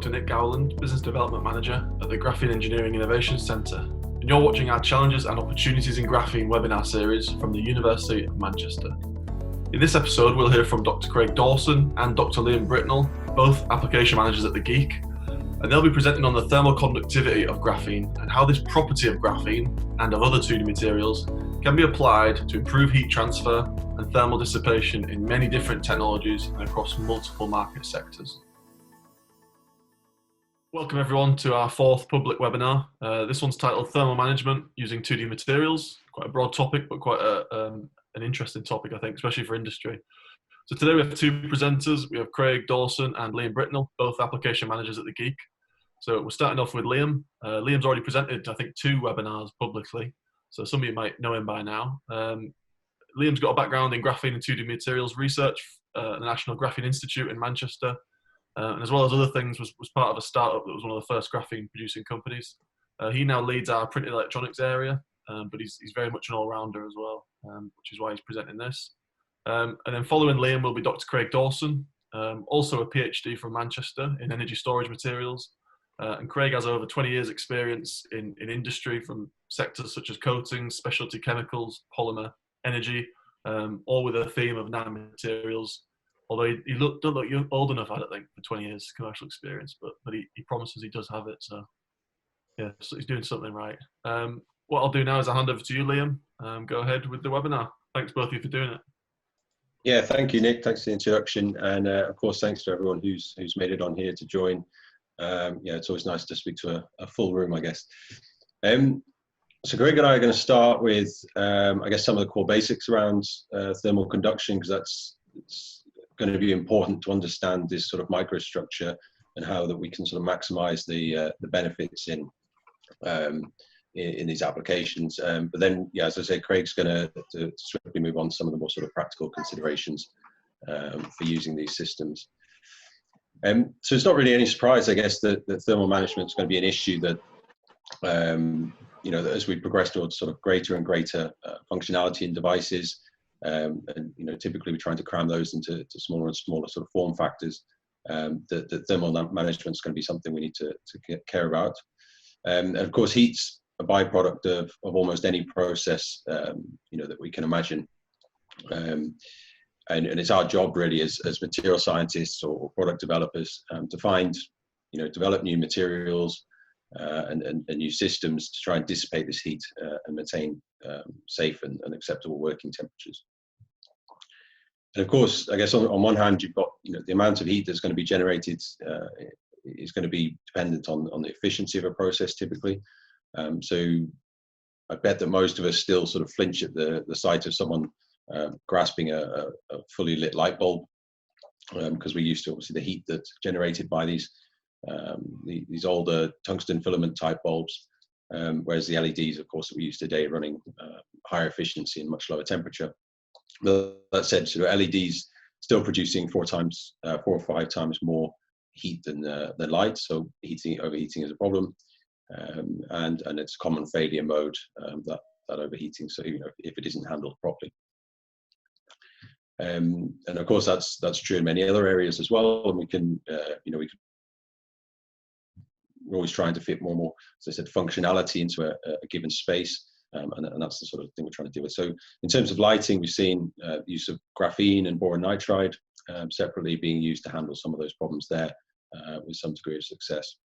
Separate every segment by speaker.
Speaker 1: Dr. Nick Gowland, Business Development Manager at the Graphene Engineering Innovation Centre, and you're watching our Challenges and Opportunities in Graphene webinar series from the University of Manchester. In this episode, we'll hear from Dr. Craig Dawson and Dr. Liam Britnell, both application managers at the Geek, and they'll be presenting on the thermal conductivity of graphene and how this property of graphene and of other 2D materials can be applied to improve heat transfer and thermal dissipation in many different technologies and across multiple market sectors. Welcome everyone to our fourth public webinar. This one's titled Thermal Management Using 2D Materials. Quite a broad topic, but quite an interesting topic, I think, especially for industry. So today we have two presenters. We have Craig Dawson and Liam Britnell, both application managers at the Geek. So we're starting off with Liam. Liam's already presented, I think, 2 webinars publicly. So some of you might know him by now. Liam's got a background in graphene and 2D materials research at the National Graphene Institute in Manchester. And as well as other things, was part of a startup that was one of the first graphene producing companies. He now leads our printed electronics area, but he's very much an all-rounder as well, which is why he's presenting this. And then following Liam will be Dr. Craig Dawson, also a PhD from Manchester in energy storage materials. And Craig has over 20 years experience in industry from sectors such as coatings, specialty chemicals, polymer, energy, all with a theme of nanomaterials. Although he don't look old enough, I don't think, for 20 years commercial experience, but he promises he does have it. So yeah, so he's doing something right. What I'll do now is I'll hand over to you, Liam. Go ahead with the webinar. Thanks both of you for doing it.
Speaker 2: Yeah, thank you, Nick. Thanks for the introduction, and of course, thanks to everyone who's made it on here to join. Yeah, it's always nice to speak to a full room, I guess. So Greg and I are going to start with, I guess, some of the core basics around thermal conduction, because it's going to be important to understand this sort of microstructure and how that we can sort of maximize the benefits in these applications. But then, yeah, as I say, Craig's going to swiftly move on to some of the more sort of practical considerations for using these systems. So it's not really any surprise, I guess, that thermal management is going to be an issue that, you know, that as we progress towards sort of greater and greater functionality in devices, and you know, typically we're trying to cram those into smaller and smaller sort of form factors. The thermal management is going to be something we need to care about. And of course, heat's a byproduct of almost any process, you know, that we can imagine. And it's our job really as material scientists or product developers to find, you know, develop new materials and new systems to try and dissipate this heat and maintain safe and acceptable working temperatures. And of course, I guess on one hand, you've got, you know, the amount of heat that's going to be generated is going to be dependent on the efficiency of a process typically. So I bet that most of us still sort of flinch at the sight of someone grasping a fully lit light bulb, because we're used to obviously the heat that's generated by these older tungsten filament type bulbs, whereas the LEDs, of course, that we use today running higher efficiency and much lower temperature. But that said, sort of LEDs still producing 4 or 5 times more heat than light, so overheating is a problem, and it's a common failure mode, that overheating. So, you know, if it isn't handled properly. And of course, that's true in many other areas as well. And we can, you know, we're always trying to fit more and more, as I said, functionality into a given space, and that's the sort of thing we're trying to deal with. So, in terms of lighting, we've seen use of graphene and boron nitride separately being used to handle some of those problems there with some degree of success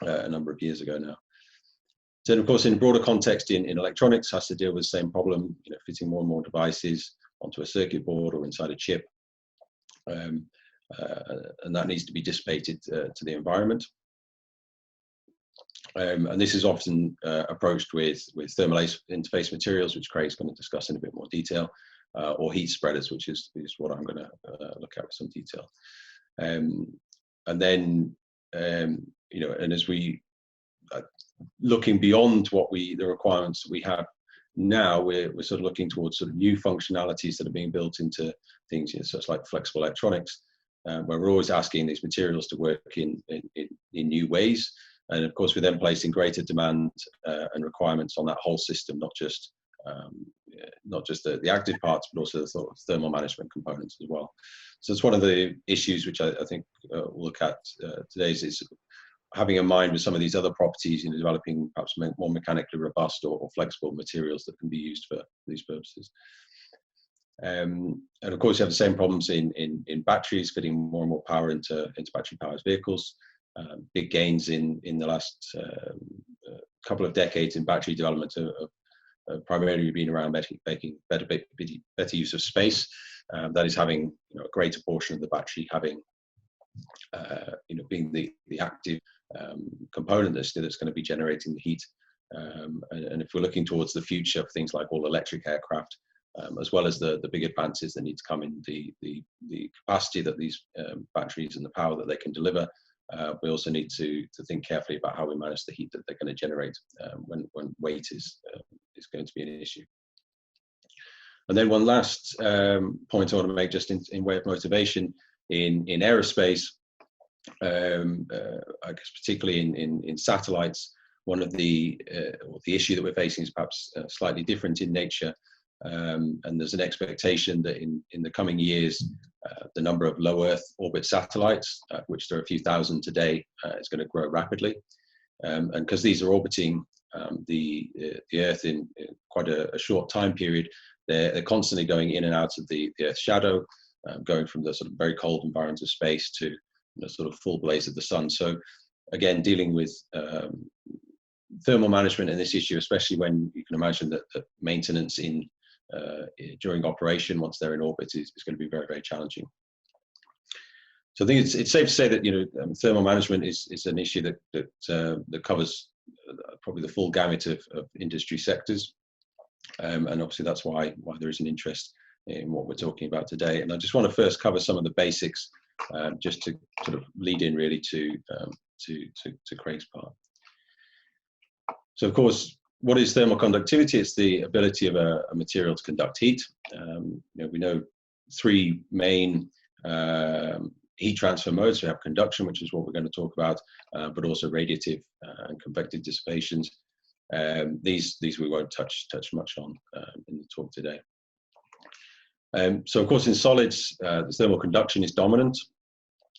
Speaker 2: a number of years ago now. So, of course, in a broader context, in electronics, has to deal with the same problem, you know, fitting more and more devices onto a circuit board or inside a chip, and that needs to be dissipated to the environment. And this is often approached with thermal interface materials, which Craig's going to discuss in a bit more detail, or heat spreaders, which is what I'm going to look at with some detail. And then, you know, and as we looking beyond the requirements that we have now, we're sort of looking towards sort of new functionalities that are being built into things, you know, such like flexible electronics, where we're always asking these materials to work in new ways. And of course, we're then placing greater demand and requirements on that whole system, not just the active parts, but also the sort of thermal management components as well. So it's one of the issues which I think we'll look at today is having in mind with some of these other properties, developing perhaps more mechanically robust or flexible materials that can be used for these purposes. And of course, you have the same problems in batteries, fitting more and more power into battery-powered vehicles. Big gains in the last couple of decades in battery development have primarily been around making better use of space. That is having a greater portion of the battery having being the active component that's going to be generating the heat. And if we're looking towards the future of things like all electric aircraft, as well as the big advances that need to come in the capacity that these batteries and the power that they can deliver, we also need to think carefully about how we manage the heat that they're going to generate when weight is going to be an issue. And then one last point I want to make, just in way of motivation, in aerospace, I guess particularly in satellites, one of the issue that we're facing is perhaps slightly different in nature. And there's an expectation that in the coming years, the number of low Earth orbit satellites, which there are a few thousand today, is going to grow rapidly. And because these are orbiting the Earth in quite a short time period, they're constantly going in and out of the Earth's shadow, going from the sort of very cold environment of space to the sort of full blaze of the sun. So again, dealing with thermal management in this issue, especially when you can imagine that maintenance during operation, once they're in orbit, is going to be very, very challenging. So I think it's safe to say that thermal management is an issue that covers probably the full gamut of industry sectors, and obviously that's why there is an interest in what we're talking about today. And I just want to first cover some of the basics, just to sort of lead in really to Craig's part. So of course, what is thermal conductivity? It's the ability of a material to conduct heat. We know three main heat transfer modes. We have conduction, which is what we're going to talk about, but also radiative and convective dissipations. These we won't touch much on in the talk today. So of course, in solids, the thermal conduction is dominant.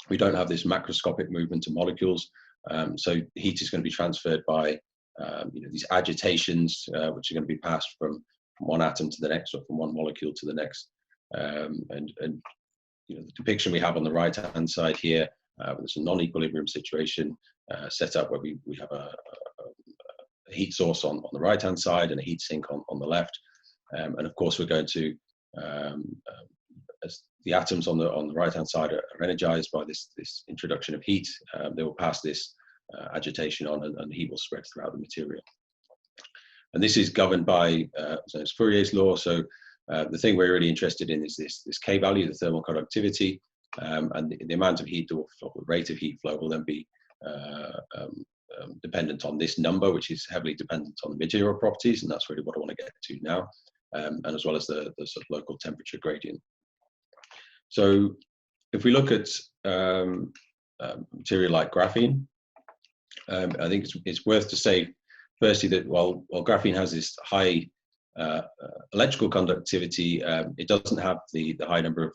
Speaker 2: We don't have this macroscopic movement of molecules, so heat is going to be transferred by these agitations, which are going to be passed from one atom to the next, or from one molecule to the next. And the depiction we have on the right-hand side here, there's a non-equilibrium situation set up where we have a heat source on the right-hand side and a heat sink on the left. And of course, we're going to, as the atoms on the right-hand side are energized by this introduction of heat, they will pass this agitation on, and heat will spread throughout the material. And this is governed by Fourier's law. So the thing we're really interested in is this K value, the thermal conductivity, and the amount of heat, or the rate of heat flow, will then be dependent on this number, which is heavily dependent on the material properties, and that's really what I want to get to now, and as well as the sort of local temperature gradient. So if we look at material like graphene, I think it's worth to say, firstly, that while graphene has this high electrical conductivity, it doesn't have the high number of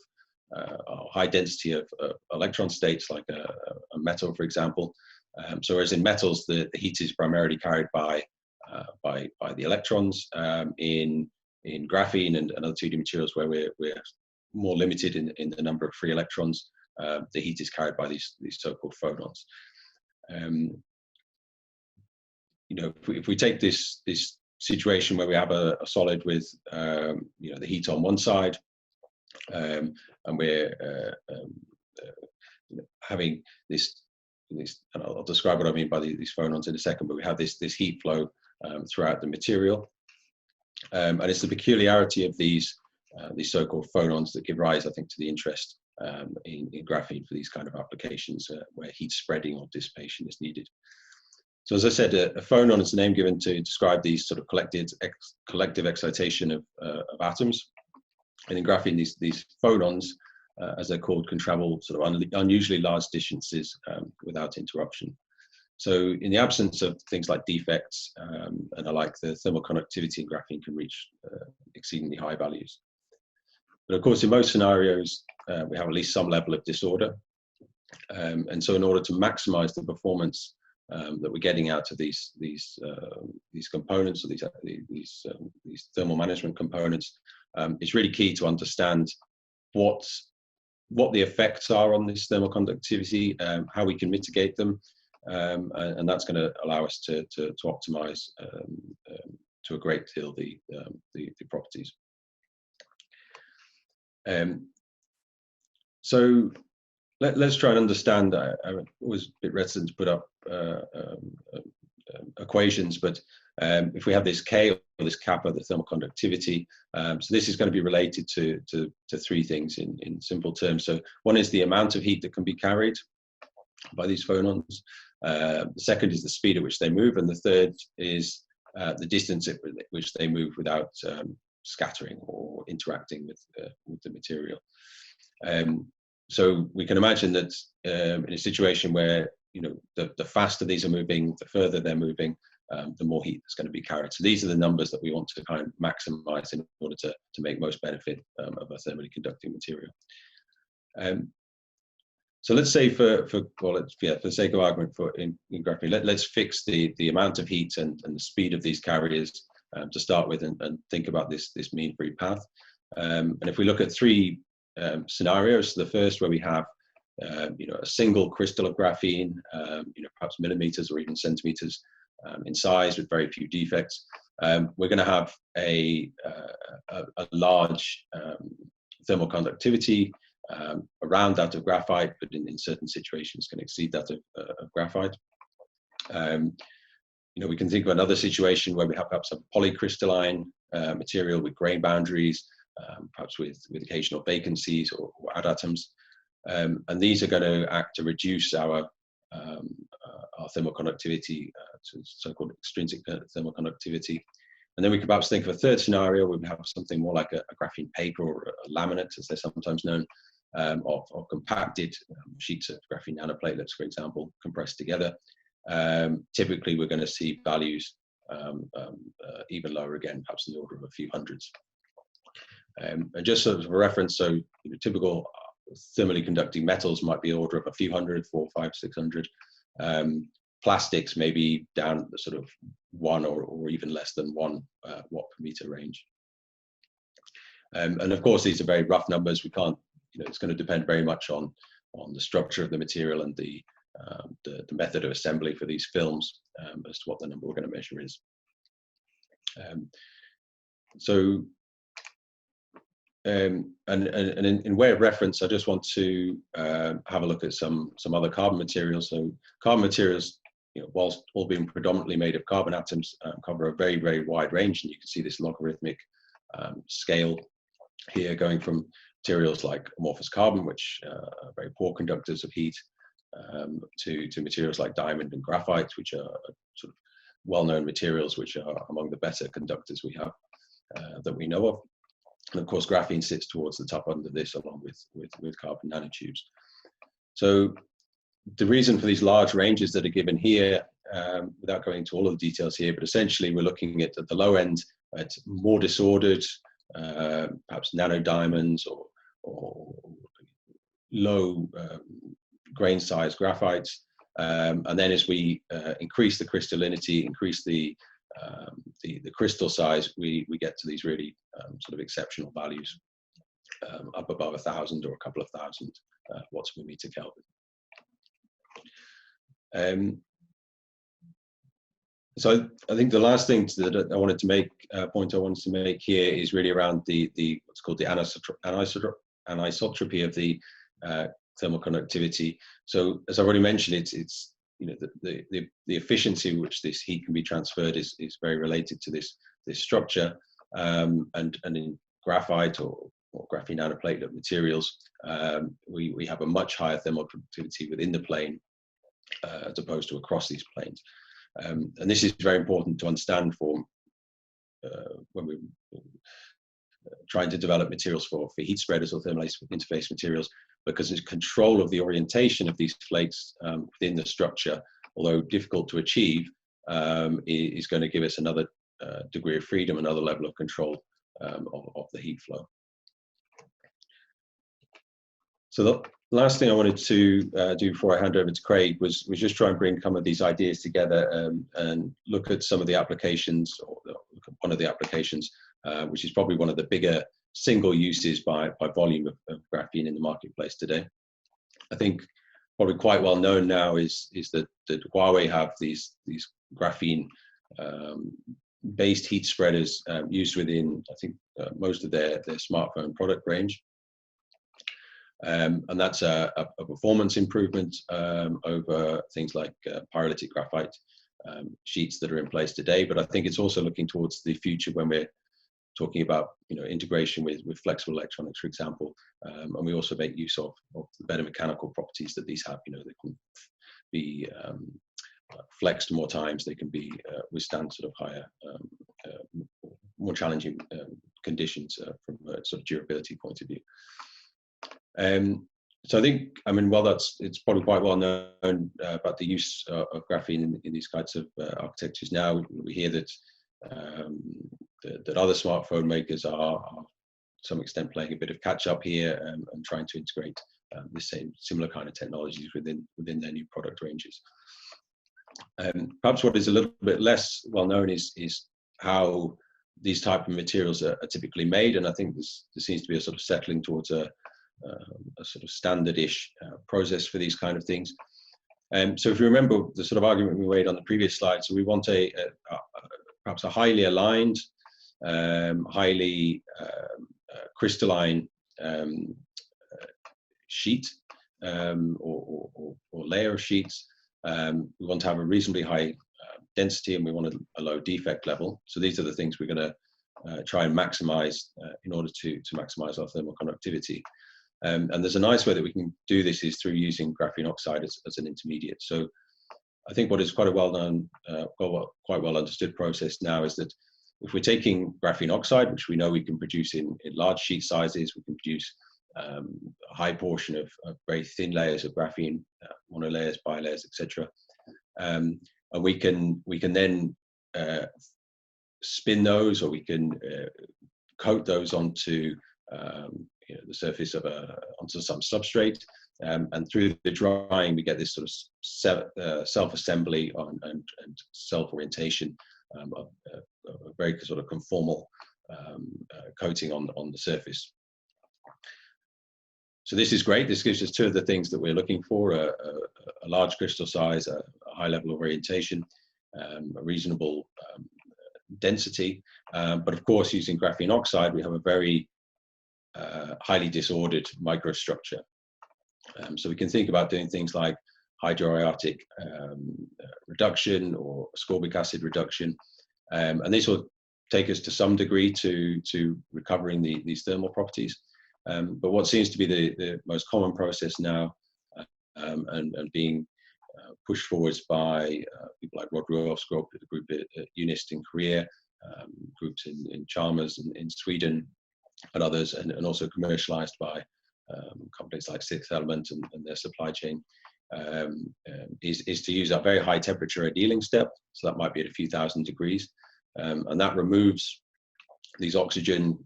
Speaker 2: high density of electron states like a metal, for example. So whereas in metals, the heat is primarily carried by the electrons, in graphene and other 2D materials where we're more limited in the number of free electrons, the heat is carried by these so-called phonons. If we take this situation where we have a solid with the heat on one side, and we're having this, and I'll describe what I mean by these phonons in a second, but we have this heat flow throughout the material, and it's the peculiarity of these so-called phonons that give rise, I think, to the interest in graphene for these kind of applications where heat spreading or dissipation is needed. So as I said, a phonon is the name given to describe these sort of collective excitation of atoms. And in graphene, these phonons, as they're called, can travel sort of unusually large distances without interruption. So in the absence of things like defects and alike, the thermal conductivity in graphene can reach exceedingly high values. But of course, in most scenarios, we have at least some level of disorder. And so in order to maximize the performance that we're getting out of these components, or these thermal management components, it's really key to understand what the effects are on this thermal conductivity, how we can mitigate them, and that's going to allow us to optimize to a great deal the properties. So let's try and understand. I was a bit reticent to put up equations, but if we have this K, or this kappa, the thermal conductivity, so this is going to be related to three things in simple terms. So one is the amount of heat that can be carried by these phonons. The second is the speed at which they move, and the third is the distance at which they move without scattering or interacting with the material. So we can imagine that in a situation where the faster these are moving, the further they're moving, the more heat that's going to be carried. So these are the numbers that we want to kind of maximize in order to make most benefit of a thermally conducting material. So let's say for the sake of argument in graphene, let's fix the amount of heat and the speed of these carriers to start with, and think about this mean free path. And if we look at three scenarios, the first where we have a single crystal of graphene, perhaps millimeters or even centimeters in size with very few defects, we're going to have a large thermal conductivity around that of graphite, but in certain situations can exceed that of graphite. We can think of another situation where we have perhaps a polycrystalline material with grain boundaries, perhaps with occasional vacancies or add-atoms, and these are going to act to reduce our thermal conductivity to so-called extrinsic thermal conductivity. And then we could perhaps think of a third scenario where we have something more like a graphene paper, or a laminate, as they're sometimes known, of compacted sheets of graphene nanoplatelets, for example, compressed together. Typically, we're going to see values even lower again, perhaps in the order of a few hundreds. And just sort of a reference, so typical thermally conducting metals might be order of a few hundred, 400, 500, 600. Plastics may be down the sort of 1 or even less than 1 watt per meter range. And of course, these are very rough numbers. We can't, it's going to depend very much on the structure of the material and the method of assembly for these films as to what the number we're going to measure is. And in way of reference, I just want to have a look at some other carbon materials. So carbon materials, whilst all being predominantly made of carbon atoms, cover a very, very wide range, and you can see this logarithmic scale here, going from materials like amorphous carbon, which are very poor conductors of heat, to materials like diamond and graphite, which are sort of well-known materials, which are among the better conductors we have that we know of. And of course, graphene sits towards the top under this, along with carbon nanotubes. So the reason for these large ranges that are given here, without going into all of the details here, but essentially we're looking at the low end at more disordered, perhaps nanodiamonds or low grain size graphites. And then as we increase the crystallinity, increase the crystal size, we get to these really sort of exceptional values, up above 1,000 or a couple of thousand watts per meter Kelvin. So I think the last thing that I wanted to make, point I wanted to make here, is really around the what's called the anisotropy of the thermal conductivity. So as I already mentioned, it's the efficiency with which this heat can be transferred is very related to this structure, and in graphite or graphene nanoplatelet materials, we have a much higher thermal conductivity within the plane as opposed to across these planes. And this is very important to understand for when we're trying to develop materials for heat spreaders or thermal interface materials, because it's control of the orientation of these flakes within the structure, although difficult to achieve, is going to give us another degree of freedom, another level of control of the heat flow. So last thing I wanted to do before I hand over to Craig was just try and bring some of these ideas together and look at some of the applications, or look at one of the applications, which is probably one of the bigger single uses by volume of graphene in the marketplace today. I think probably quite well known now is that Huawei have these graphene based heat spreaders used within, I think, most of their smartphone product range. And that's a performance improvement over things like pyrolytic graphite sheets that are in place today. But I think it's also looking towards the future when we're talking about integration with flexible electronics, for example. And we also make use of the better mechanical properties that these have. They can be flexed more times. They can be withstand sort of higher, more challenging conditions from a sort of durability point of view. So I think, while it's probably quite well known about the use of graphene in these kinds of architectures now, we hear that that other smartphone makers are to some extent playing a bit of catch up here and trying to integrate the similar kind of technologies within their new product ranges. Perhaps what is a little bit less well known is how these type of materials are typically made, and I think there seems to be a sort of settling towards a sort of standard-ish process for these kind of things. So if you remember the sort of argument we made on the previous slide, so we want perhaps a highly aligned, highly crystalline sheet or layer of sheets. We want to have a reasonably high density, and we want a low defect level. So these are the things we're going to try and maximize in order to maximize our thermal conductivity. And there's a nice way that we can do this is through using graphene oxide as an intermediate. So I think what is quite a quite well understood process now is that if we're taking graphene oxide, which we know we can produce in large sheet sizes, we can produce a high portion of very thin layers of graphene, monolayers, bilayers, etc. And we can then spin those, or we can coat those onto the surface of onto some substrate, and through the drying we get this sort of self-assembly and self-orientation of a very sort of conformal coating on the surface. So this is great. This gives us two of the things that we're looking for: a large crystal size, a high level of orientation, a reasonable density. But of course, using graphene oxide, we have a very highly disordered microstructure. So we can think about doing things like hydroiodic reduction or ascorbic acid reduction, and this will take us to some degree to recovering these thermal properties. But what seems to be the most common process now, and being pushed forwards by people like Rod Ruoff's group at UNIST in Korea, groups in Chalmers in Sweden, and others, and also commercialized by companies like Sixth Element and their supply chain, is to use a very high temperature annealing step. So that might be at a few thousand degrees, and that removes these oxygen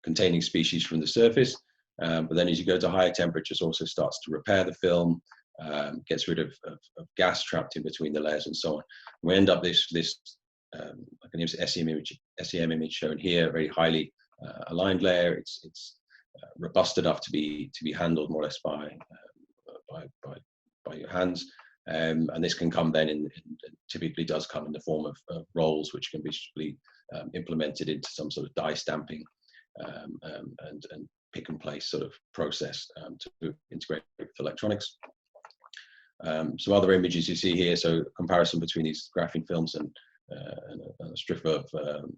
Speaker 2: containing species from the surface. But then as you go to higher temperatures, also starts to repair the film, gets rid of gas trapped in between the layers, and so on. And we end up this I can use SEM image shown here, very highly aligned layer. It's robust enough to be handled more or less by your hands, and this can come then typically does come in the form of rolls, which can be implemented into some sort of die stamping and pick and place sort of process to integrate with electronics. Some other images you see here, so comparison between these graphene films and a strip of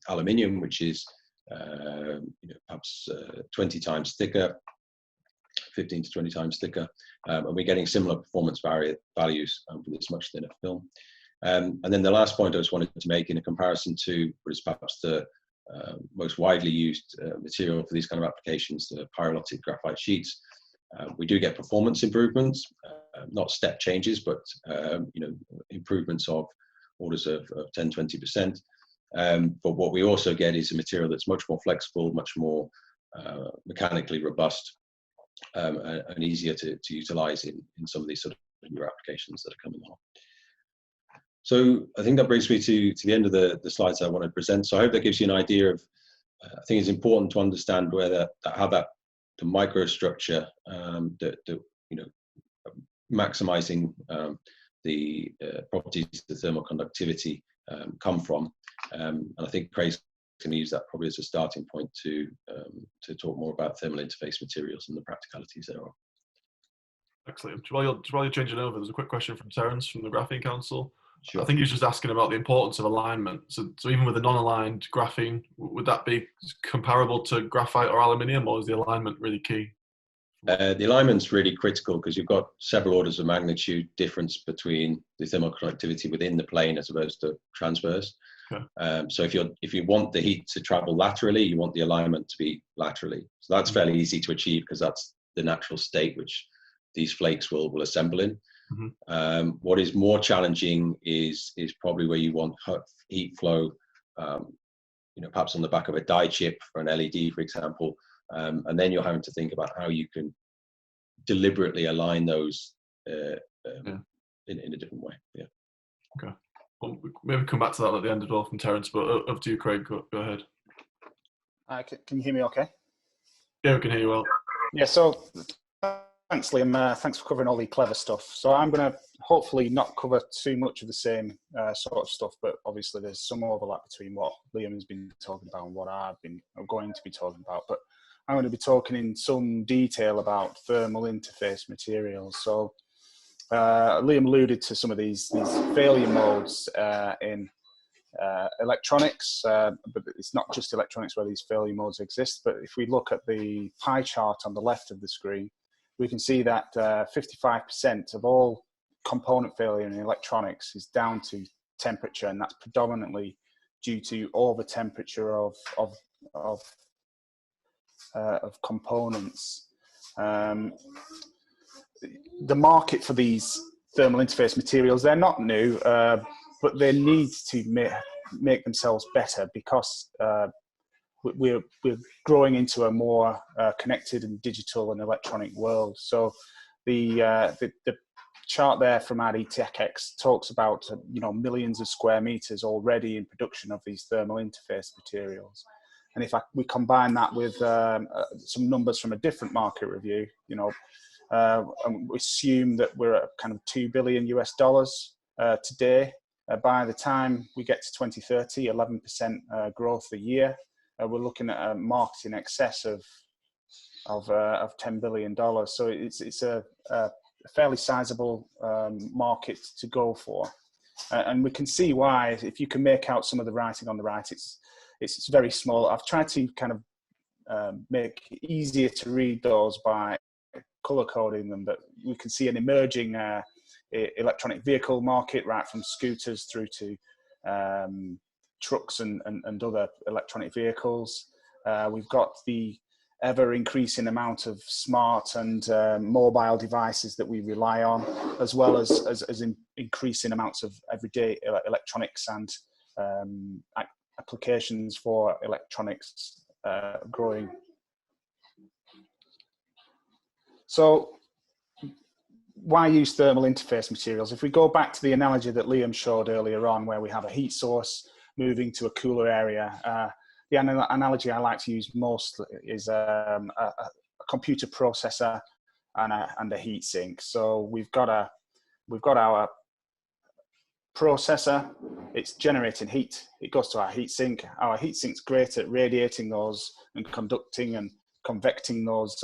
Speaker 2: aluminium, which is perhaps 20 times thicker, 15 to 20 times thicker, and we're getting similar performance values for this much thinner film. And then the last point I just wanted to make in a comparison to what is perhaps the most widely used material for these kind of applications, the pyrolytic graphite sheets, we do get performance improvements, not step changes, but improvements of orders of 10–20%. But what we also get is a material that's much more flexible, much more mechanically robust, and easier to utilize in some of these sort of newer applications that are coming along. So I think that brings me to the end of the slides I want to present. So I hope that gives you an idea of, I think it's important to understand how the microstructure, maximizing the properties of thermal conductivity come from. And I think Craig's going to use that probably as a starting point to talk more about thermal interface materials and the practicalities thereof.
Speaker 1: Excellent. While you're changing over, there's a quick question from Terence from the Graphene Council.
Speaker 2: Sure.
Speaker 1: I think he was just asking about the importance of alignment. So even with a non-aligned graphene, would that be comparable to graphite or aluminium, or is the alignment really key?
Speaker 2: The alignment's really critical because you've got several orders of magnitude difference between the thermal conductivity within the plane as opposed to transverse. Okay. So if you want the heat to travel laterally, you want the alignment to be laterally. So that's fairly easy to achieve because that's the natural state which these flakes will assemble in. Mm-hmm. What is more challenging is probably where you want heat flow, perhaps on the back of a die chip for an LED, for example, and then you're having to think about how you can deliberately align those in a different way. Yeah.
Speaker 1: Okay. Well, maybe come back to that at the end as well from Terence, but up to you, Craig. Go ahead.
Speaker 3: Can you hear me okay?
Speaker 1: Yeah, we can hear you well.
Speaker 3: Yeah, so thanks, Liam. Thanks for covering all the clever stuff. So I'm going to hopefully not cover too much of the same sort of stuff, but obviously there's some overlap between what Liam has been talking about and what I'm going to be talking about. But I'm going to be talking in some detail about thermal interface materials. So Liam alluded to some of these failure modes in electronics, but it's not just electronics where these failure modes exist. But if we look at the pie chart on the left of the screen, we can see that 55% of all component failure in electronics is down to temperature, and that's predominantly due to over temperature of components. The market for these thermal interface materials, they're not new, but they need to make themselves better because we're growing into a more connected and digital and electronic world. So the chart there from RDTechX talks about millions of square meters already in production of these thermal interface materials. And if we combine that with some numbers from a different market review, and we assume that we're at kind of $2 billion today. By the time we get to 2030, 11% growth a year. We're looking at a market in excess of $10 billion. So it's a fairly sizable market to go for, and we can see why. If you can make out some of the writing on the right, it's very small. I've tried to kind of make it easier to read those by color coding them, but we can see an emerging electronic vehicle market, right from scooters through to trucks and other electronic vehicles. We've got the ever increasing amount of smart and mobile devices that we rely on, as well as increasing amounts of everyday electronics and applications for electronics growing. So why use thermal interface materials? If we go back to the analogy that Liam showed earlier on, where we have a heat source moving to a cooler area, the analogy I like to use most is a computer processor and a heat sink. So we've got our processor, it's generating heat, it goes to our heat sink. Our heat sink's great at radiating those and conducting and convecting those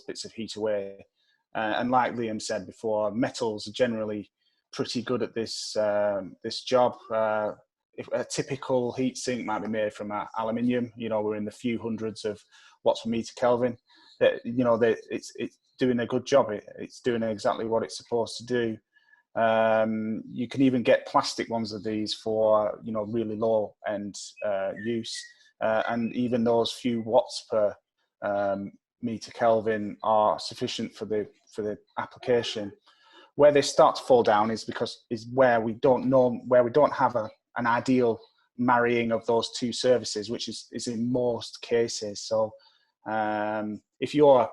Speaker 3: bits of heat away. And like Liam said before, metals are generally pretty good at this job. If a typical heat sink might be made from aluminium, we're in the few hundreds of watts per meter Kelvin. It's doing a good job. It's doing exactly what it's supposed to do. You can even get plastic ones of these for really low end use, and even those few watts per meter Kelvin are sufficient for the application. Where they start to fall down is where we don't have an ideal marrying of those two services, which is in most cases. So if you're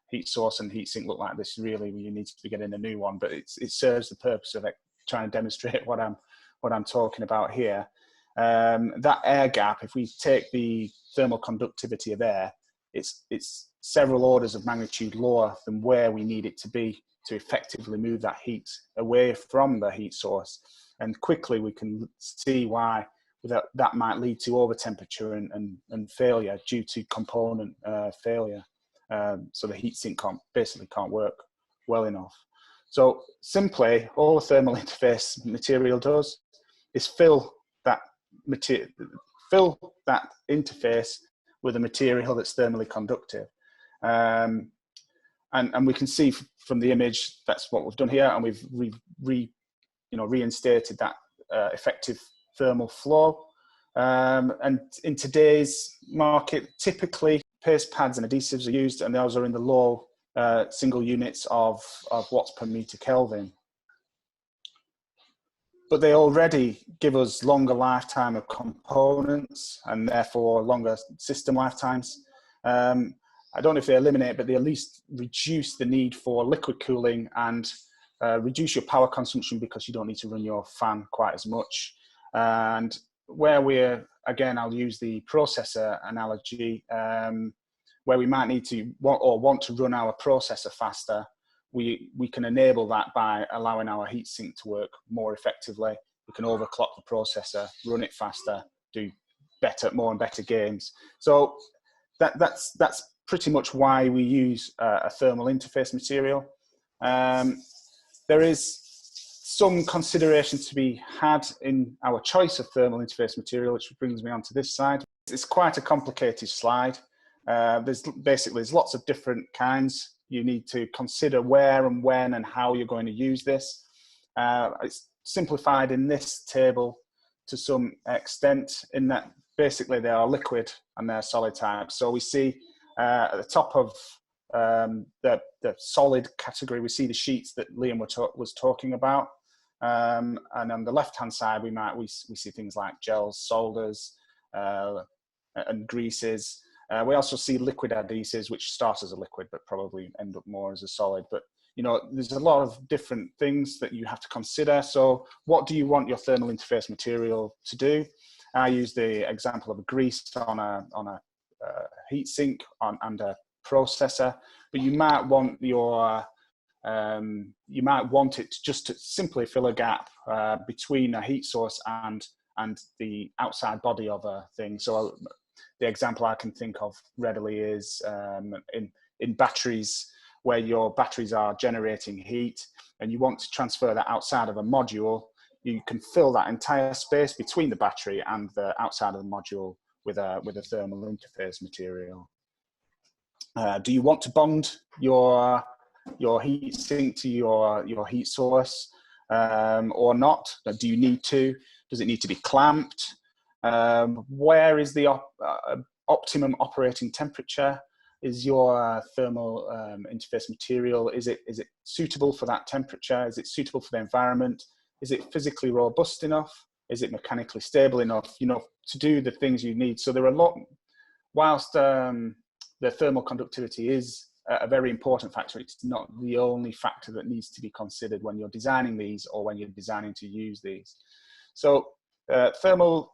Speaker 3: heat source and heat sink look like this, really you need to be getting a new one. But it serves the purpose of trying to demonstrate what I'm talking about here. That air gap, if we take the thermal conductivity of air, it's several orders of magnitude lower than where we need it to be to effectively move that heat away from the heat source. And quickly we can see why that might lead to over temperature and failure due to component failure. So the heat sink basically can't work well enough. So simply, all the thermal interface material does is fill that interface with a material that's thermally conductive. And we can see from the image that's what we've done here, and we've reinstated that effective thermal flow. And in today's market, typically paste pads and adhesives are used, and those are in the low single units of watts per meter Kelvin. But they already give us longer lifetime of components and therefore longer system lifetimes. I don't know if they eliminate, but they at least reduce the need for liquid cooling and reduce your power consumption because you don't need to run your fan quite as much. And where again, I'll use the processor analogy, where we might need to want to run our processor faster, we can enable that by allowing our heatsink to work more effectively. We can overclock the processor, run it faster, do more and better games. So that's pretty much why we use a thermal interface material. There is some consideration to be had in our choice of thermal interface material, which brings me onto this slide. It's quite a complicated slide. There's lots of different kinds. You need to consider where and when and how you're going to use this. It's simplified in this table to some extent in that basically they are liquid and they're solid types. So we see at the top of the solid category, we see the sheets that Liam was talking about. And on the left-hand side, we see things like gels, solders, and greases. We also see liquid adhesives, which start as a liquid, but probably end up more as a solid. But, there's a lot of different things that you have to consider. So what do you want your thermal interface material to do? I use the example of a grease on a heat sink and a processor, but you might want it just to simply fill a gap between a heat source and the outside body of a thing. So the example I can think of readily is in batteries, where your batteries are generating heat and you want to transfer that outside of a module. You can fill that entire space between the battery and the outside of the module with a thermal interface material. Do you want to bond your heat sink to your heat source or not? Do you need to? Does it need to be clamped? Where is the optimum operating temperature? Is your thermal interface material, is it suitable for that temperature? Is it suitable for the environment? Is it physically robust enough? Is it mechanically stable enough, to do the things you need? So there are whilst the thermal conductivity is a very important factor, it's not the only factor that needs to be considered when you're designing these or when you're designing to use these. So the thermal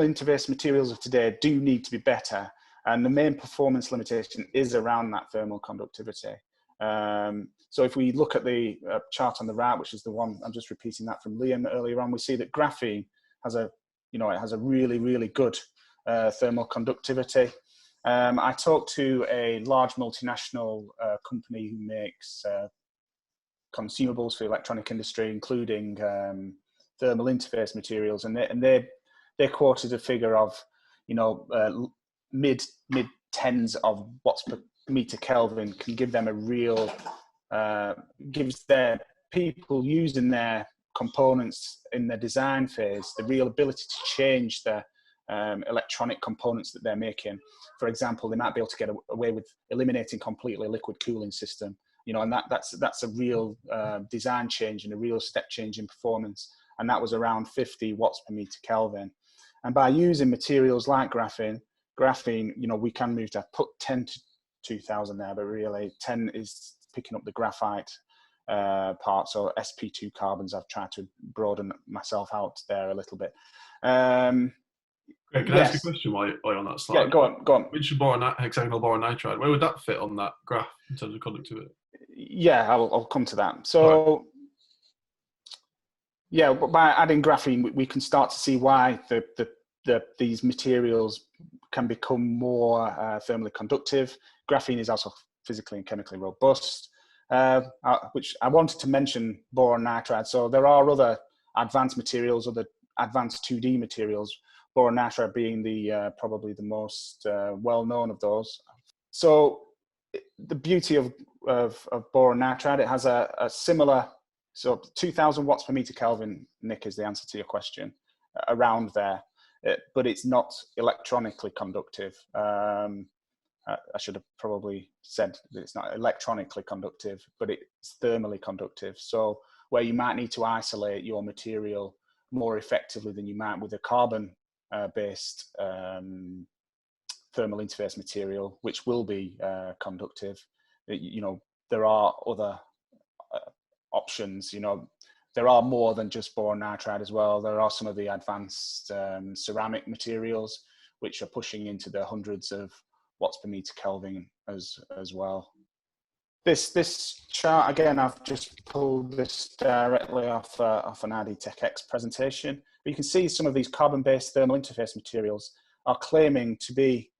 Speaker 3: interface materials of today do need to be better, and the main performance limitation is around that thermal conductivity. So if we look at the chart on the right, which is the one, I'm just repeating that from Liam earlier on, we see that graphene has a really, really good thermal conductivity. I talked to a large multinational company who makes consumables for the electronic industry, including thermal interface materials, and they quoted a figure of mid tens of watts per meter Kelvin can give them a real gives their people using their components in the design phase the real ability to change the electronic components that they're making. For example, they might be able to get away with eliminating completely a liquid cooling system, and that's a real design change and a real step change in performance. And that was around 50 watts per meter Kelvin. And by using materials like graphene, graphene, we can move to put 10 to 2000 there, but really 10 is picking up the graphite part. So sp2 carbons, I've tried to broaden myself out there a little bit.
Speaker 1: Great. Can I ask a question while you're on that slide?
Speaker 3: Yeah, go on.
Speaker 1: Which hexagonal boron nitride, where would that fit on that graph in terms of conductivity?
Speaker 3: Yeah, I'll come to that. So, right. Yeah, by adding graphene, we can start to see why these materials can become more thermally conductive. Graphene is also physically and chemically robust, which I wanted to mention boron nitride. So there are other advanced materials, other advanced 2D materials, boron nitride being the probably the most well-known of those. So the beauty of boron nitride, it has a similar, so 2000 watts per meter Kelvin, Nick, is the answer to your question, around there, but it's not electronically conductive. I should have probably said that it's not electronically conductive, but it's thermally conductive. So where you might need to isolate your material more effectively than you might with a carbon based thermal interface material, which will be conductive, there are other options. There are more than just boron nitride as well. There are some of the advanced ceramic materials which are pushing into the hundreds of watts per meter Kelvin as well. This chart, again, I've just pulled this directly off an RD Tech X presentation. But you can see some of these carbon-based thermal interface materials are claiming to be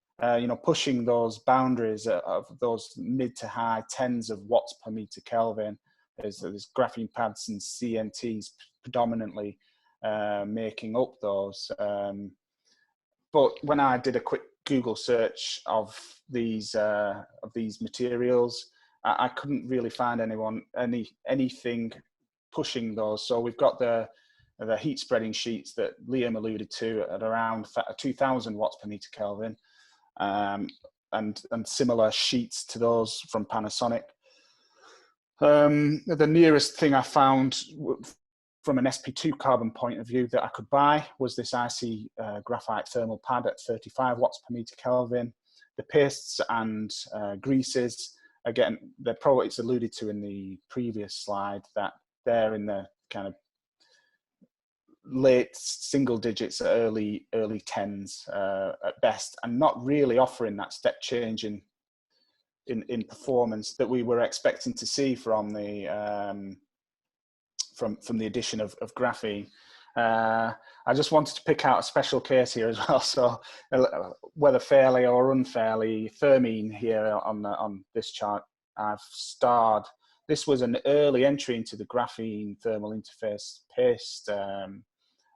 Speaker 3: pushing those boundaries of those mid to high tens of watts per meter Kelvin. There's graphene pads and CNTs predominantly making up those. But when I did a quick Google search of these materials, I couldn't really find anything pushing those. So we've got the heat spreading sheets that Liam alluded to at around 2000 watts per meter Kelvin, and similar sheets to those from Panasonic. The nearest thing I found from an sp2 carbon point of view that I could buy was this IC graphite thermal pad at 35 watts per meter Kelvin. The pastes and greases, again, it's alluded to in the previous slide that they're in the kind of late single digits, early tens at best, and not really offering that step change in performance that we were expecting to see from the from the addition of graphene. I just wanted to pick out a special case here as well. So whether fairly or unfairly, thermine here on this chart, I've starred. This was an early entry into the graphene thermal interface paste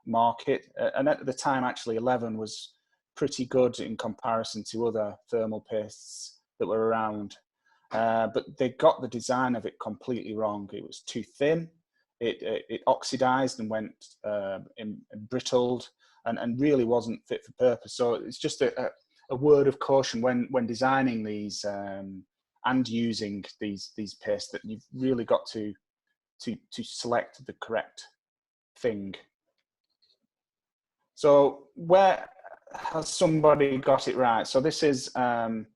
Speaker 3: market. And at the time, actually, 11 was pretty good in comparison to other thermal pastes that were around. But they got the design of it completely wrong. It was too thin. It oxidized and went brittled, and really wasn't fit for purpose. So it's just a word of caution when designing these and using these pastes, that you've really got to select the correct thing. So where has somebody got it right? So this is a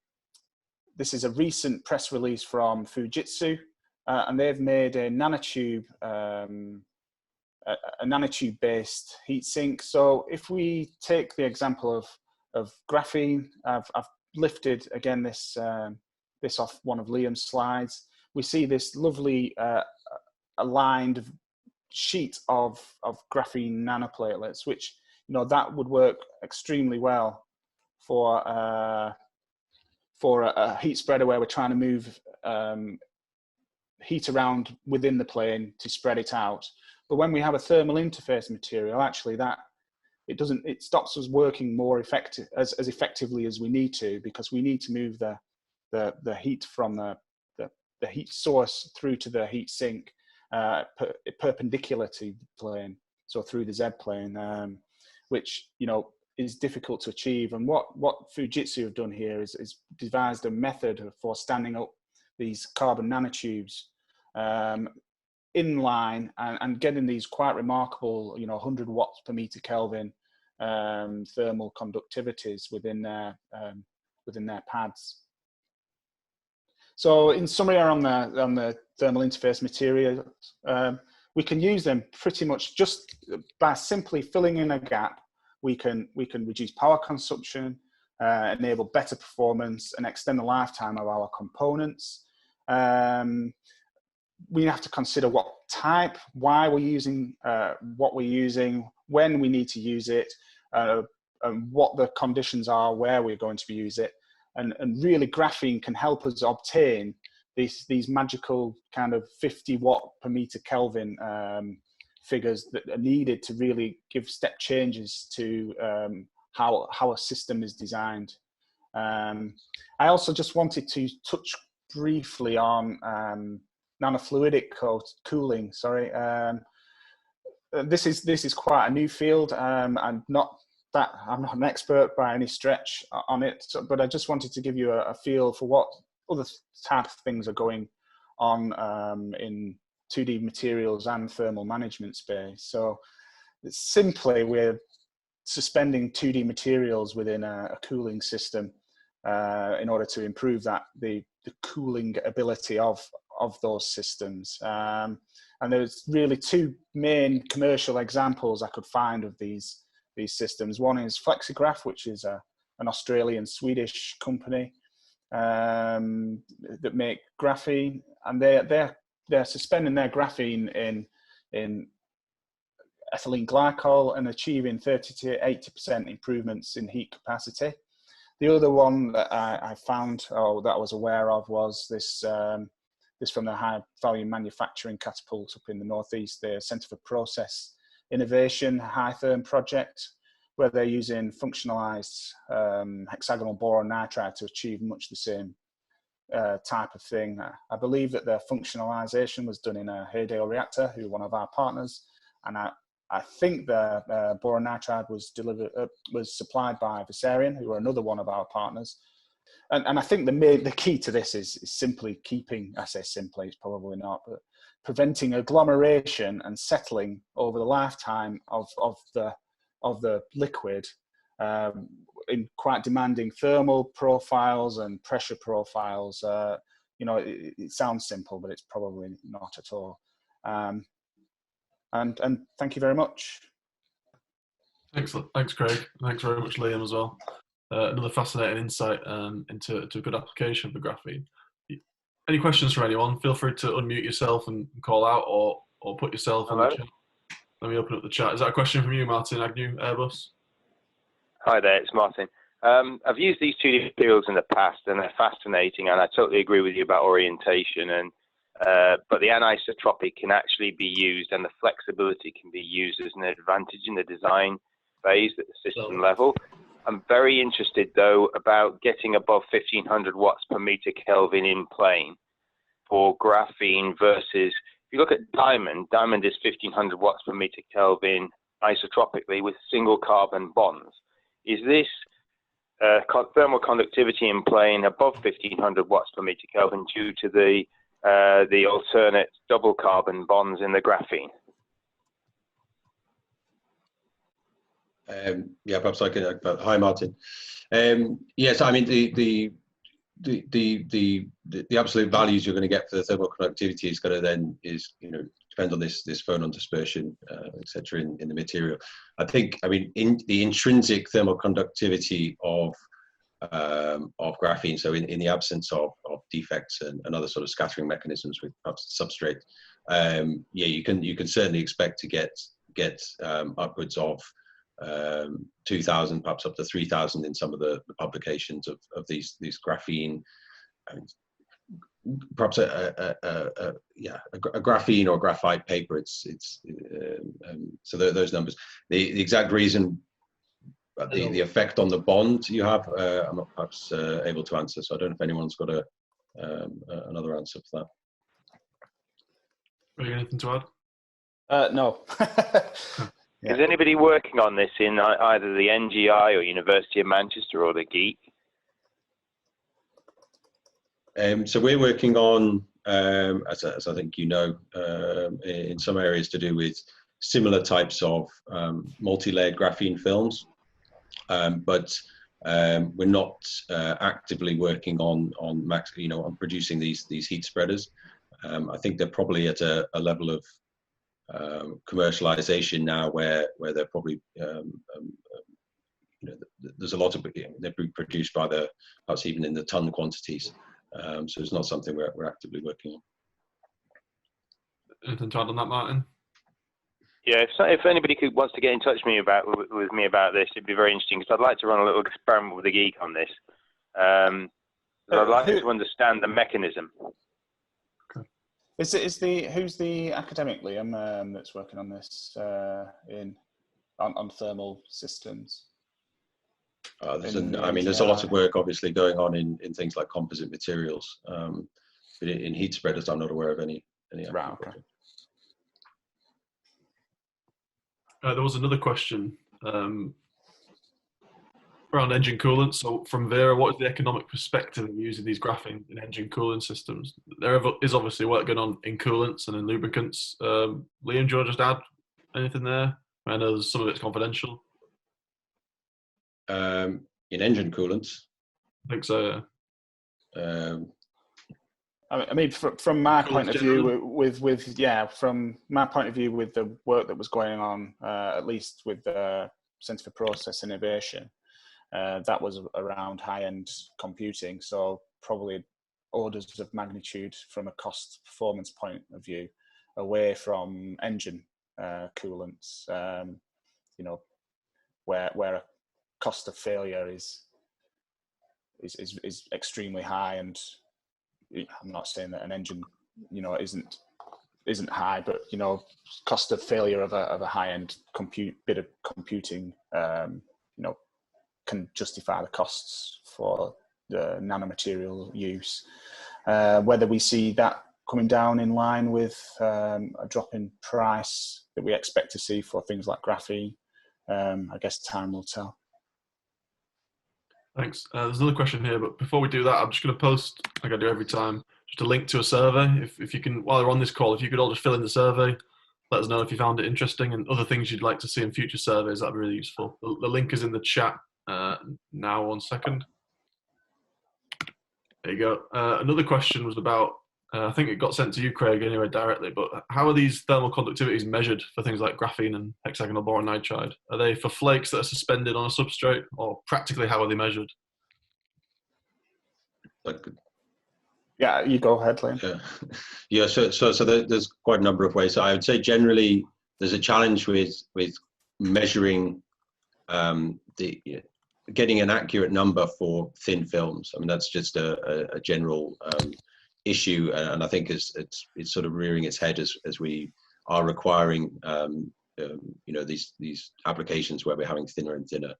Speaker 3: recent press release from Fujitsu. And they've made a nanotube, a nanotube-based heatsink. So if we take the example of graphene, I've lifted again this off one of Liam's slides. We see this lovely aligned sheet of graphene nanoplatelets, which that would work extremely well for a heat spreader where we're trying to move heat around within the plane to spread it out. But when we have a thermal interface material, actually it stops us working more as effectively as we need to, because we need to move the heat from the heat source through to the heat sink perpendicular to the plane, so through the Z plane, which is difficult to achieve. And what Fujitsu have done here is devised a method for standing up these carbon nanotubes in line and getting these quite remarkable 100 watts per meter Kelvin thermal conductivities within their pads. So in summary, on the thermal interface materials, we can use them pretty much just by simply filling in a gap. We can reduce power consumption, enable better performance, and extend the lifetime of our components. We have to consider what type, why we're using what we're using, when we need to use it, and what the conditions are where we're going to use it. And really, graphene can help us obtain these magical kind of 50 watt per meter Kelvin figures that are needed to really give step changes to how a system is designed. I also just wanted to touch briefly on nanofluidic cooling. Sorry, this is quite a new field. I'm not an expert by any stretch on it, but I just wanted to give you a feel for what other type of things are going on in 2D materials and thermal management space. So simply, we're suspending 2D materials within a cooling system in order to improve the cooling ability of those systems. And there's really two main commercial examples I could find of these systems. One is Flexigraph, which is an Australian-Swedish company that make graphene, and they're suspending their graphene in ethylene glycol and achieving 30 to 80% improvements in heat capacity. The other one that I found, or that I was aware of, was this from the High Value Manufacturing Catapult up in the Northeast, the Centre for Process Innovation High Therm project, where they're using functionalized hexagonal boron nitride to achieve much the same type of thing. I believe that their functionalization was done in a Haydale reactor, who are one of our partners, and I think the boron nitride was supplied by Visarion, who are another one of our partners. And I think the key to this is simply keeping, I say simply, it's probably not, but preventing agglomeration and settling over the lifetime of the liquid in quite demanding thermal profiles and pressure profiles. You know, it sounds simple, but it's probably not at all. And thank you very much.
Speaker 1: Excellent. Thanks, Craig. Thanks very much, Liam, as well. Another fascinating insight into a good application for graphene. Any questions from anyone? Feel free to unmute yourself and call out, or put yourself in the chat. Let me open up the chat. Is that a question from you, Martin Agnew, Airbus?
Speaker 4: Hi there, it's Martin. I've used these 2D materials in the past, and they're fascinating, and I totally agree with you about orientation. But the anisotropic can actually be used, and the flexibility can be used as an advantage in the design phase at the system level. I'm very interested, though, about getting above 1500 watts per meter Kelvin in plane for graphene versus, if you look at diamond is 1500 watts per meter Kelvin isotropically with single carbon bonds. Is this thermal conductivity in plane above 1500 watts per meter Kelvin due to the alternate double carbon bonds in the graphene?
Speaker 2: Yeah, perhaps I can. Hi, Martin. Yes, I mean the absolute values you're going to get for the thermal conductivity is going to then depend on this phonon dispersion, etc. in the material. I mean in the intrinsic thermal conductivity of graphene. So in the absence of defects and other sort of scattering mechanisms with perhaps substrate, yeah, you can certainly expect to get upwards of 2,000, perhaps up to 3,000 in some of the publications of these graphene. I mean, perhaps a graphene or graphite paper. So those numbers. The exact reason, the effect on the bond you have, I'm not perhaps able to answer. So I don't know if anyone's got another answer for that.
Speaker 1: Anything to add?
Speaker 3: No.
Speaker 4: Yeah. Is anybody working on this in either the NGI or University of Manchester or the GEEC?
Speaker 2: So we're working on, as I think you know, in some areas to do with similar types of multi-layered graphene films. but we're not actively working on on producing these heat spreaders. I think they're probably at a level of commercialization now where they're probably there's a lot of they're being produced by perhaps even in the ton quantities. So it's not something we're actively working on.
Speaker 1: Anything to add on that, Martin?
Speaker 4: Yeah, if anybody wants to get in touch with me about this, it'd be very interesting because I'd like to run a little experiment with the geek on this. I'd like to understand the mechanism.
Speaker 3: Okay. Who's the academic, Liam, that's working on this on thermal systems?
Speaker 2: There's a lot of work obviously going on in things like composite materials. But in heat spreaders, I'm not aware of any.
Speaker 3: Right, okay.
Speaker 1: There was another question around engine coolant. So from Vera, what is the economic perspective of using these graphene in engine cooling systems? There is obviously work going on in coolants and in lubricants. Liam, do you want to just add anything there? I know some of it's confidential.
Speaker 2: In engine coolants?
Speaker 1: I think so, yeah.
Speaker 3: I mean, from my point of view, from my point of view, with the work that was going on, at least with the Centre for Process Innovation, that was around high-end computing. So probably orders of magnitude from a cost performance point of view, away from engine coolants. Where a cost of failure is extremely high, and I'm not saying that an engine, isn't high, but cost of failure of a high-end bit of computing, can justify the costs for the nanomaterial use. Whether we see that coming down in line with a drop in price that we expect to see for things like graphene, I guess time will tell.
Speaker 1: Thanks. There's another question here, but before we do that, I'm just going to post, like I do every time, just a link to a survey. If you can, while we're on this call, if you could all just fill in the survey, let us know if you found it interesting and other things you'd like to see in future surveys. That'd be really useful. The link is in the chat now. 1 second. There you go. Another question was about, I think it got sent to you, Craig, anyway, directly, but how are these thermal conductivities measured for things like graphene and hexagonal boron nitride? Are they for flakes that are suspended on a substrate, or practically how are they measured?
Speaker 3: Yeah, you go ahead, Liam.
Speaker 2: Yeah. So there's quite a number of ways. So I would say generally there's a challenge with measuring getting an accurate number for thin films. I mean, that's just a general issue, and I think it's sort of rearing its head as we are requiring these applications where we're having thinner and thinner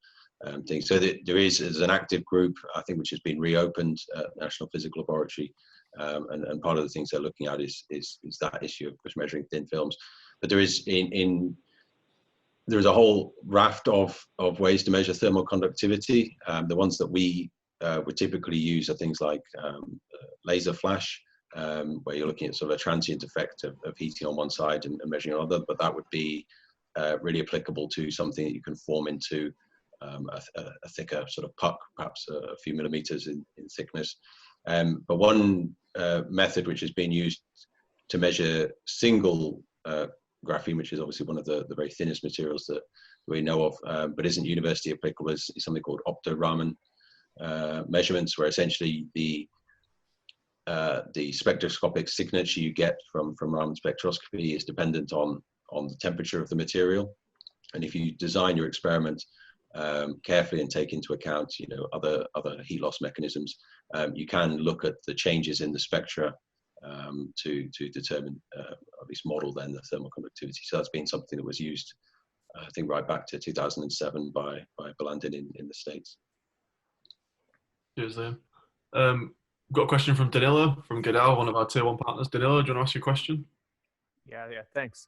Speaker 2: things. So there's an active group, I think, which has been reopened at National Physical Laboratory, and part of the things they're looking at is that issue of just measuring thin films. But there is there's a whole raft of ways to measure thermal conductivity. The ones that we would typically use are things like laser flash, where you're looking at sort of a transient effect of heating on one side and measuring on the other, but that would be really applicable to something that you can form into a thicker sort of puck, perhaps a few millimeters in thickness. But one method which has been used to measure single graphene, which is obviously one of the very thinnest materials that we know of, but isn't university applicable, is something called opto-Raman measurements, where essentially the spectroscopic signature you get from Raman spectroscopy is dependent on the temperature of the material. And if you design your experiment carefully and take into account other heat loss mechanisms, you can look at the changes in the spectra to determine, at least model then, the thermal conductivity. So that's been something that was used, I think, right back to 2007 by Blandin in the States.
Speaker 1: Cheers, Liam. We've got a question from Danilo from Goodell, one of our tier 1 partners. Danilo, do you want to ask your question?
Speaker 5: Yeah, thanks.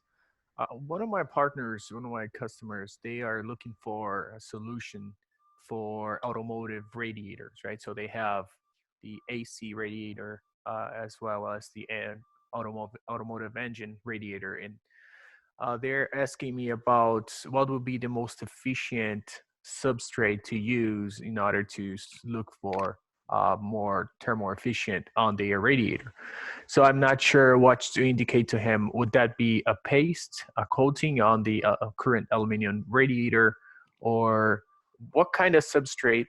Speaker 5: One of my partners, one of my customers, they are looking for a solution for automotive radiators, right? So they have the AC radiator as well as the automotive engine radiator. And they're asking me about what would be the most efficient substrate to use in order to look for more thermal efficient on the radiator. So I'm not sure what to indicate to him. Would that be a paste, a coating on the current aluminum radiator, or what kind of substrate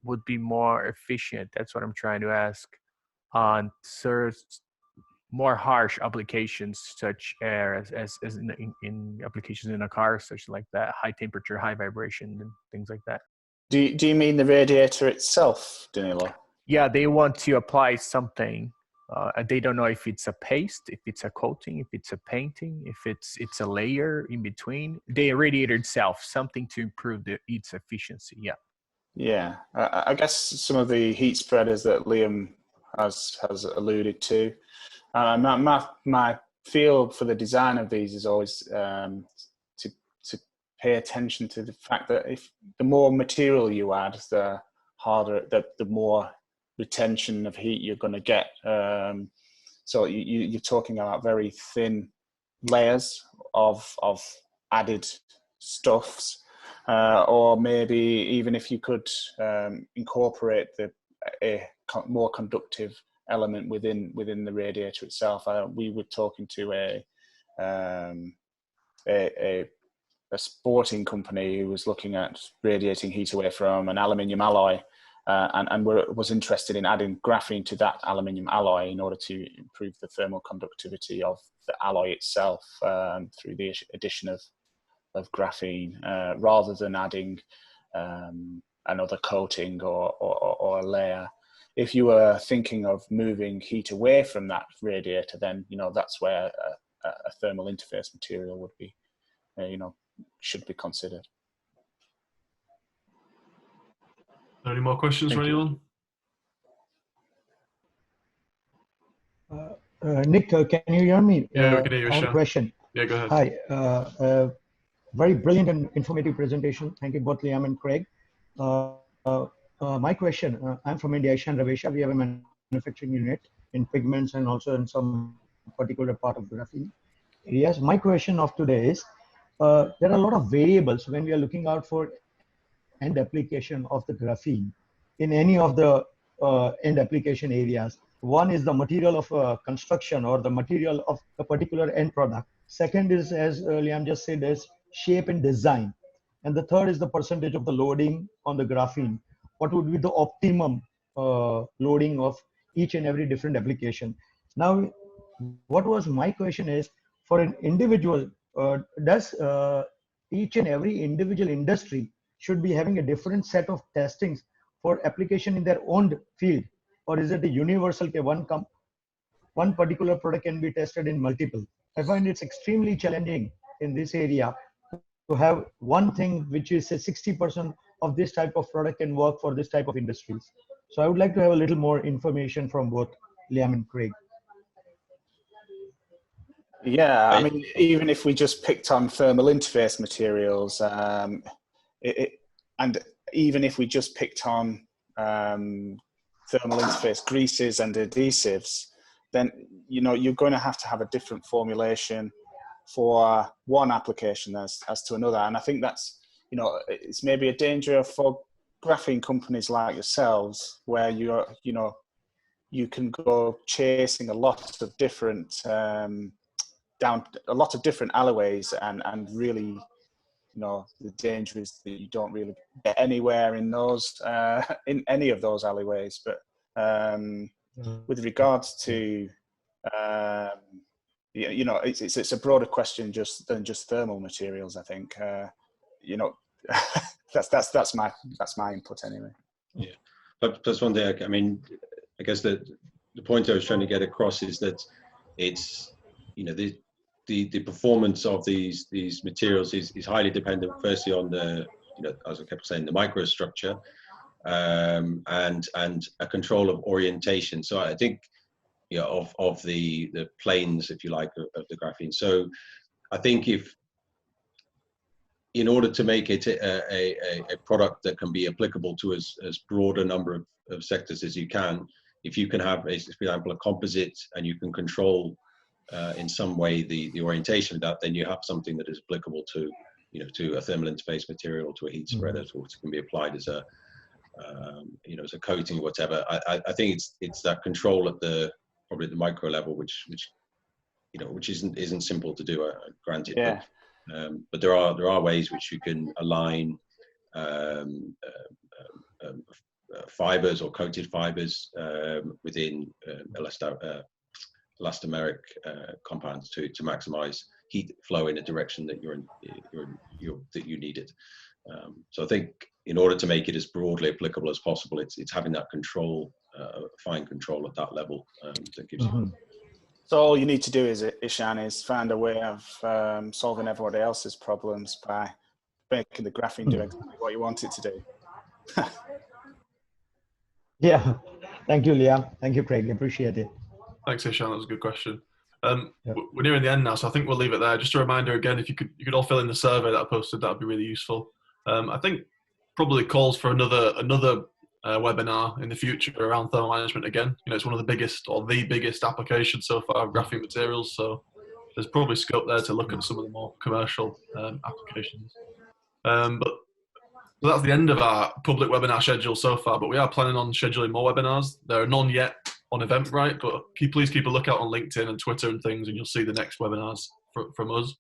Speaker 5: would be more efficient? That's what I'm trying to ask on more harsh applications, such as in applications in a car, such like that, high temperature, high vibration, and things like that.
Speaker 3: Do you mean the radiator itself, Danilo?
Speaker 5: Yeah, they want to apply something. They don't know if it's a paste, if it's a coating, if it's a painting, if it's a layer in between. The radiator itself, something to improve its efficiency. Yeah.
Speaker 3: Yeah, I guess some of the heat spreaders that Liam has alluded to. My feel for the design of these is always to pay attention to the fact that if the more material you add, the harder, the more retention of heat you're going to get. So you're talking about very thin layers of added stuffs, or maybe even if you could incorporate a more conductive element within the radiator itself. We were talking to a sporting company who was looking at radiating heat away from an aluminium alloy, and was interested in adding graphene to that aluminium alloy in order to improve the thermal conductivity of the alloy itself through the addition of graphene, rather than adding another coating or a layer. If you were thinking of moving heat away from that radiator, then that's where a thermal interface material would be, should be considered.
Speaker 1: Any more questions from anyone?
Speaker 6: Nick, can you hear me?
Speaker 1: Yeah, we can hear you.
Speaker 6: I have a question.
Speaker 1: Yeah, go ahead.
Speaker 6: Hi. Very brilliant and informative presentation. Thank you both, Liam and Craig. My question, I'm from India, Ishan Ravesha. We have a manufacturing unit in pigments and also in some particular part of graphene areas. My question of today is, there are a lot of variables when we are looking out for end application of the graphene in any of the end application areas. One is the material of construction or the material of a particular end product. Second is, as Liam just said, is shape and design. And the third is the percentage of the loading on the graphene. What would be the optimum loading of each and every different application? Now, what was my question is, for an individual, does each and every individual industry should be having a different set of testings for application in their own field? Or is it a universal, one particular product can be tested in multiple? I find it's extremely challenging in this area to have one thing which is a 60% of this type of product can work for this type of industries. So I would like to have a little more information from both Liam and Craig.
Speaker 3: Yeah, I mean, even if we just picked on thermal interface materials, and even if we just picked on thermal interface greases and adhesives, then you're going to have a different formulation for one application as to another. And I think that's it's maybe a danger for graphene companies like yourselves, where you can go chasing a lot of different alloys, and really the danger is that you don't really get anywhere in those in any of those alleyways. But with regards to it's a broader question than just thermal materials, I think. That's my input anyway.
Speaker 2: Yeah, but plus one thing, I mean, I guess the point I was trying to get across is that it's the performance of these materials is highly dependent, firstly on the as I kept saying, the microstructure, and a control of orientation. So I think of the planes, if you like, of the graphene. So I think in order to make it a product that can be applicable to as broad a number of sectors as you can, if you can have, for example, a composite, and you can control in some way the orientation of that, then you have something that is applicable to to a thermal interface material, to a heat spreader, or it can be applied as a as a coating or whatever. I think it's that control at probably the micro level, which isn't simple to do. Granted,
Speaker 3: Yeah.
Speaker 2: but there are ways which you can align fibers or coated fibers within elastomeric compounds to maximize heat flow in a direction that that you need it. So I think in order to make it as broadly applicable as possible, it's having that control, fine control at that level that gives you.
Speaker 3: So all you need to do Ishan, is find a way of solving everybody else's problems by making the graphene do exactly what you want it to do.
Speaker 6: Yeah. Thank you, Liam. Thank you, Craig. Appreciate it.
Speaker 1: Thanks, Ishan. That was a good question. We're nearing the end now, so I think we'll leave it there. Just a reminder again, if you could all fill in the survey that I posted, that would be really useful. I think probably calls for another webinar in the future around thermal management again. It's one of the biggest applications so far of graphene materials, so there's probably scope there to look at some of the more commercial applications. But so that's the end of our public webinar schedule so far, but we are planning on scheduling more webinars. There are none yet on Eventbrite, but please keep a lookout on LinkedIn and Twitter and things, and you'll see the next webinars from us.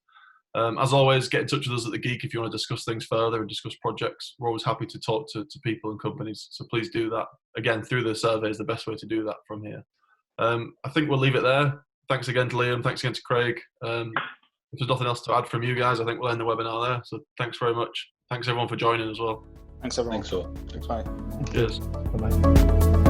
Speaker 1: As always, get in touch with us at The Geek if you want to discuss things further and discuss projects. We're always happy to talk to people and companies, so please do that. Again, through the survey is the best way to do that from here. I think we'll leave it there. Thanks again to Liam, thanks again to Craig. If there's nothing else to add from you guys, I think we'll end the webinar there. So thanks very much. Thanks everyone for joining as well.
Speaker 3: Thanks everyone.
Speaker 2: Thanks all.
Speaker 3: Bye.
Speaker 1: Cheers.
Speaker 6: Bye-bye.